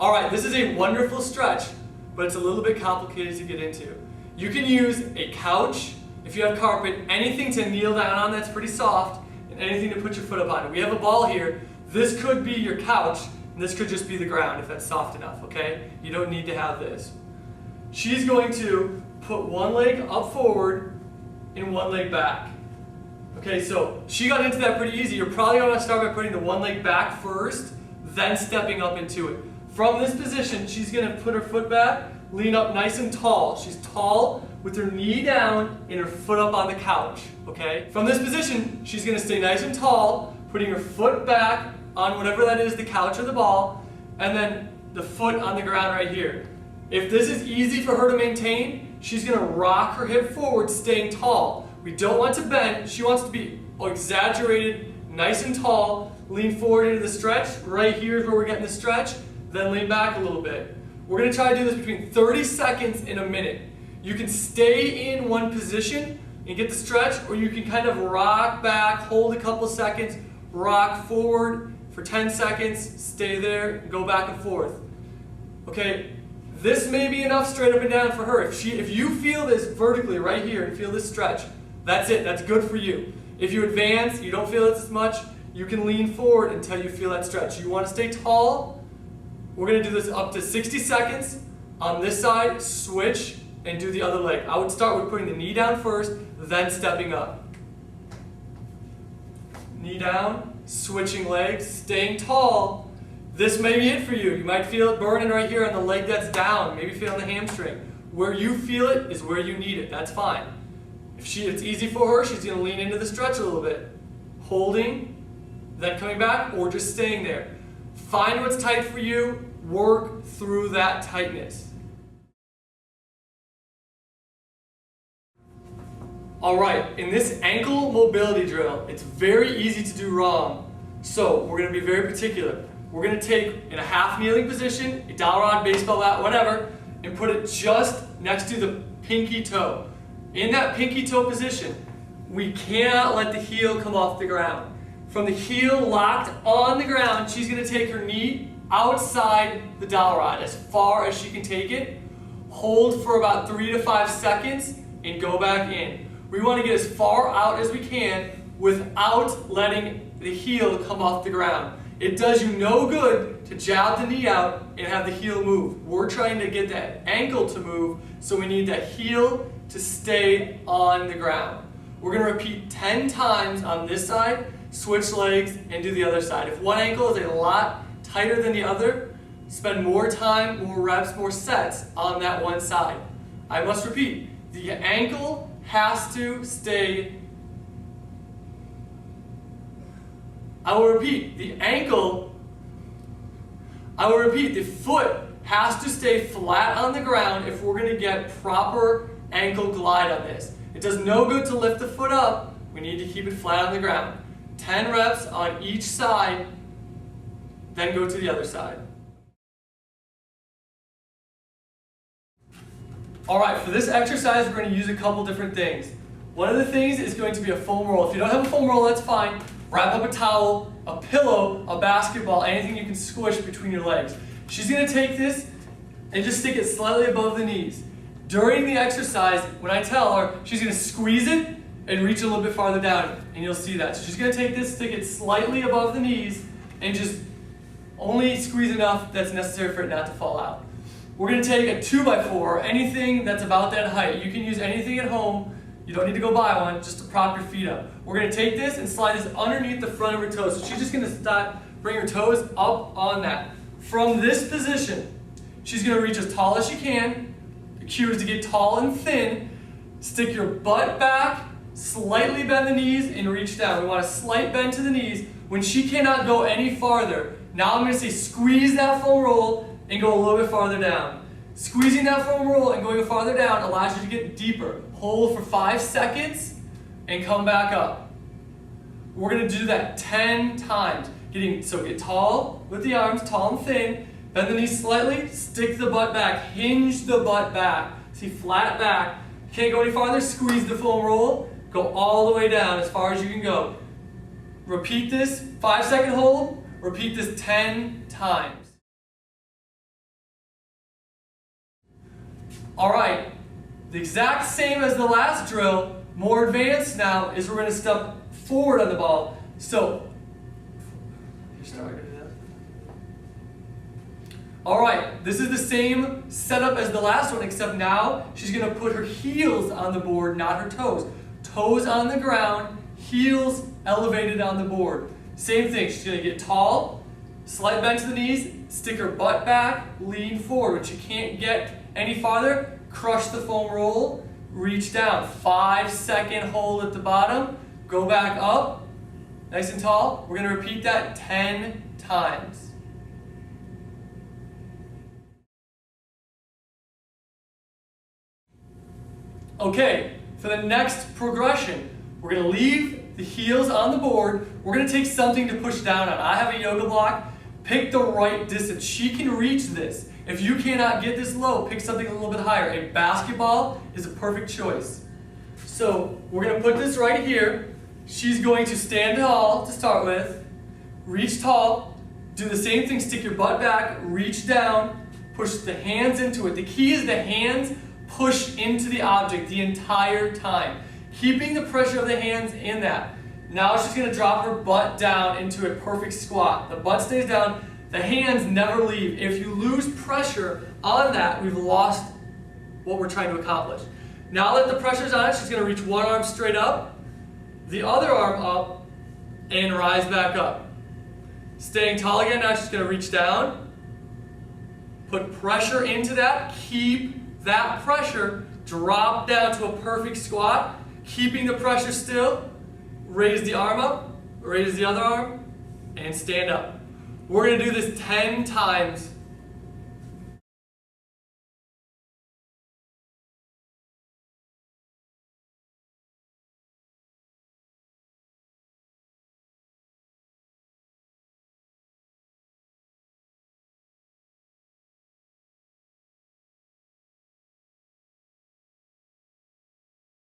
All right, this is a wonderful stretch, but it's a little bit complicated to get into. You can use a couch, if you have carpet, anything to kneel down on that's pretty soft, and anything to put your foot up on. We have a ball here. This could be your couch, and this could just be the ground if that's soft enough, okay? You don't need to have this. She's going to put one leg up forward and one leg back. Okay, so she got into that pretty easy. You're probably going to start by putting the one leg back first, then stepping up into it. From this position, she's going to put her foot back, lean up nice and tall. She's tall with her knee down and her foot up on the couch, okay? From this position, she's going to stay nice and tall, putting her foot back on whatever that is, the couch or the ball, and then the foot on the ground right here. If this is easy for her to maintain, she's going to rock her hip forward, staying tall. We don't want to bend. She wants to be exaggerated, nice and tall. Lean forward into the stretch. Right here is where we're getting the stretch. Then lean back a little bit. We're going to try to do this between 30 seconds and a minute. You can stay in one position and get the stretch, or you can kind of rock back, hold a couple seconds, rock forward for 10 seconds, stay there, and go back and forth. Okay, this may be enough straight up and down for her. If you feel this vertically right here and feel this stretch, that's it, that's good for you. If you advance, you don't feel it as much, you can lean forward until you feel that stretch. You want to stay tall. We're going to do this up to 60 seconds. On this side, switch and do the other leg. I would start with putting the knee down first, then stepping up. Knee down, switching legs, staying tall. This may be it for you. You might feel it burning right here on the leg that's down, maybe feel on the hamstring. Where you feel it is where you need it. That's fine. If it's easy for her, she's going to lean into the stretch a little bit. Holding, then coming back, or just staying there. Find what's tight for you, work through that tightness. All right, in this ankle mobility drill, it's very easy to do wrong. So we're going to be very particular. We're going to take in a half kneeling position, a dowel rod, baseball bat, whatever, and put it just next to the pinky toe. In that pinky toe position, we cannot let the heel come off the ground. From the heel locked on the ground, she's going to take her knee outside the dowel rod as far as she can take it. Hold for about 3 to 5 seconds and go back in. We want to get as far out as we can without letting the heel come off the ground. It does you no good to jab the knee out and have the heel move. We're trying to get that ankle to move, so we need that heel to stay on the ground. We're going to repeat 10 times on this side, switch legs, and do the other side. If one ankle is a lot tighter than the other, spend more time, more reps, more sets on that one side. I must repeat, the ankle has to stay. I will repeat, the foot has to stay flat on the ground if we're going to get proper ankle glide on this. It does no good to lift the foot up. We need to keep it flat on the ground. 10 reps on each side, then go to the other side. All right, for this exercise, we're going to use a couple different things. One of the things is going to be a foam roll. If you don't have a foam roll, that's fine. Wrap up a towel, a pillow, a basketball, anything you can squish between your legs. She's going to take this and just stick it slightly above the knees. During the exercise, when I tell her, she's going to squeeze it and reach a little bit farther down, and you'll see that. So she's going to take this, stick it slightly above the knees, and just only squeeze enough that's necessary for it not to fall out. We're going to take a 2x4, or anything that's about that height. You can use anything at home. You don't need to go buy one, just to prop your feet up. We're going to take this and slide this underneath the front of her toes. So she's just going to bring her toes up on that. From this position, she's going to reach as tall as she can. The cue is to get tall and thin. Stick your butt back, slightly bend the knees, and reach down. We want a slight bend to the knees. When she cannot go any farther, now I'm going to say squeeze that foam roll and go a little bit farther down. Squeezing that foam roll and going farther down allows you to get deeper. Hold for 5 seconds and come back up. We're going to do that 10 times. So get tall with the arms, tall and thin. Bend the knees slightly, stick the butt back, hinge the butt back. See, flat back. Can't go any farther, squeeze the foam roll. Go all the way down as far as you can go. Repeat this, 5-second hold. Repeat this 10 times. All right, the exact same as the last drill, more advanced now, is we're going to step forward on the ball. So, all right, this is the same setup as the last one, except now she's going to put her heels on the board, not her toes. Toes on the ground, heels elevated on the board. Same thing, she's going to get tall, slight bend to the knees, stick her butt back, lean forward. When she can't get any farther, crush the foam roll, reach down. 5-second hold at the bottom, go back up, nice and tall. We're going to repeat that 10 times. Okay, for the next progression, we're going to leave the heels on the board. We're going to take something to push down on. I have a yoga block. Pick the right distance. She can reach this. If you cannot get this low, pick something a little bit higher. A basketball is a perfect choice. So we're going to put this right here. She's going to stand tall to start with. Reach tall. Do the same thing. Stick your butt back. Reach down. Push the hands into it. The key is the hands push into the object the entire time. Keeping the pressure of the hands in that. Now she's going to drop her butt down into a perfect squat. The butt stays down. The hands never leave. If you lose pressure on that, we've lost what we're trying to accomplish. Now that the pressure's on it, she's going to reach one arm straight up, the other arm up, and rise back up. Staying tall again, now she's going to reach down, put pressure into that, keep that pressure, drop down to a perfect squat, keeping the pressure still, raise the arm up, raise the other arm, and stand up. We're going to do this 10 times